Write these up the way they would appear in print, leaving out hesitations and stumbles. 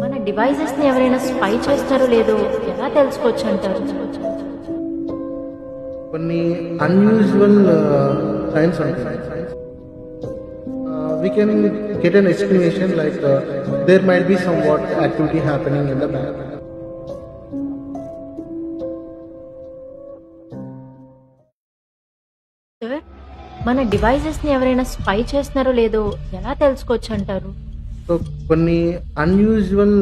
మన డివైసెస్‌ని ఎవరైనా స్పై చేస్తారో లేదో ఎలా తెలుసుకోవచ్చంటారు? కొన్ని అన్యూజువల్ సైన్స్ ఉంటాయి. We can get an estimation like there might be somewhat activity happening in the background. Sir, మన డివైసెస్‌ని ఎవరైనా స్పై చేస్తున్నారో లేదో ఎలా తెలుసుకోవచ్చంటారు? సో కొన్ని అన్యూజువల్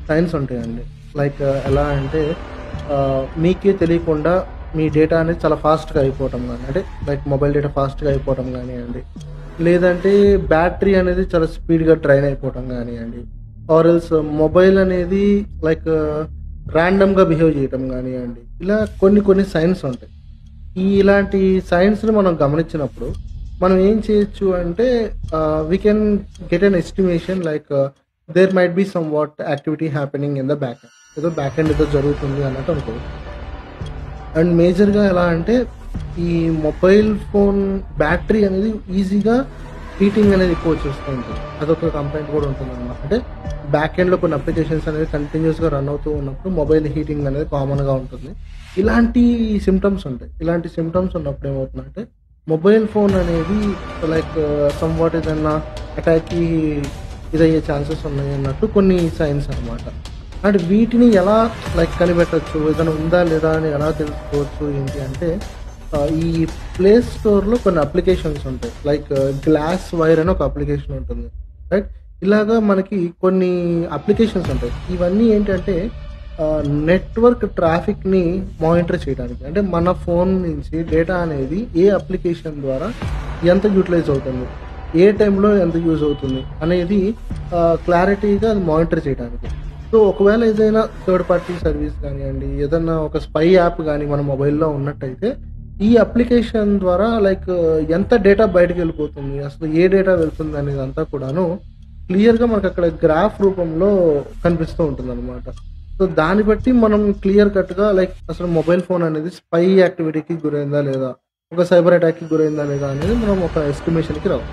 సైన్స్ ఉంటాయండి. లైక్ ఎలా అంటే మీకే తెలియకుండా మీ డేటా అనేది చాలా ఫాస్ట్గా అయిపోవటం కానీ, అంటే లైక్ మొబైల్ డేటా ఫాస్ట్గా అయిపోవటం కానివ్వండి, లేదంటే బ్యాటరీ అనేది చాలా స్పీడ్గా డ్రైన్ అయిపోవటం కానివ్వండి, ఆర్ ఎల్స్ మొబైల్ అనేది లైక్ ర్యాండమ్గా బిహేవ్ చేయటం కానివ్వండి, ఇలా కొన్ని కొన్ని సైన్స్ ఉంటాయి. ఇలాంటి సైన్స్ని మనం గమనించినప్పుడు మనం ఏం చేయొచ్చు అంటే we can get an estimation like there might be some what activity happening in the back end, ఏదో బ్యాక్ ఎండ్ ఏదో జరుగుతుంది అన్నట్టు అనుకోవచ్చు. అండ్ మేజర్గా ఎలా అంటే ఈ మొబైల్ ఫోన్ బ్యాటరీ అనేది ఈజీగా హీటింగ్ అనేది ఎక్కువ వచ్చేస్తూ ఉంటుంది. అదొక కంప్లైంట్ కూడా ఉంటుంది అనమాట. అంటే బ్యాక్ ఎండ్లో కొన్ని అప్లికేషన్స్ అనేది కంటిన్యూస్గా రన్ అవుతూ ఉన్నప్పుడు మొబైల్ హీటింగ్ అనేది కామన్గా ఉంటుంది. ఇలాంటి సిమ్టమ్స్ ఉంటాయి. ఇలాంటి సిమ్టమ్స్ ఉన్నప్పుడు ఏమవుతుందంటే మొబైల్ ఫోన్ అనేది లైక్ సమ్ వాట్ ఏదన్నా అటాక్కి ఇదయ్యే ఛాన్సెస్ ఉన్నాయి అన్నట్టు కొన్ని సైన్స్ అనమాట. అండ్ వీటిని ఎలా లైక్ కనిపెట్టచ్చు, ఏదైనా ఉందా లేదా అని ఎలా తెలుసుకోవచ్చు ఏంటి అంటే ఈ ప్లే స్టోర్లో కొన్ని అప్లికేషన్స్ ఉంటాయి. లైక్ గ్లాస్ వైర్ అని ఒక అప్లికేషన్ ఉంటుంది, రైట్? ఇలాగా మనకి కొన్ని అప్లికేషన్స్ ఉంటాయి. ఇవన్నీ ఏంటంటే నెట్వర్క్ ట్రాఫిక్ని మానిటర్ చేయడానికి, అంటే మన ఫోన్ నుంచి డేటా అనేది ఏ అప్లికేషన్ ద్వారా ఎంత యూటిలైజ్ అవుతుంది, ఏ టైంలో ఎంత యూజ్ అవుతుంది అనేది క్లారిటీగా అది మానిటర్ చేయడానికి. సో ఒకవేళ ఏదైనా థర్డ్ పార్టీ సర్వీస్ కానివ్వండి, ఏదైనా ఒక స్పై యాప్ కానీ మన మొబైల్లో ఉన్నట్టయితే ఈ అప్లికేషన్ ద్వారా లైక్ ఎంత డేటా బయటకు వెళ్ళిపోతుంది, అసలు ఏ డేటా వెళ్తుంది అనేది అంతా కూడాను క్లియర్గా మనకు అక్కడ గ్రాఫ్ రూపంలో కనిపిస్తూ ఉంటుంది అనమాట. సో దాన్ని బట్టి మనం క్లియర్ కట్గా లైక్ అసలు మొబైల్ ఫోన్ అనేది స్పై యాక్టివిటీకి గురైందా లేదా, ఒక సైబర్ అటాక్కి గురైందా లేదా అనేది మనం ఒక ఎస్టిమేషన్కి రావు.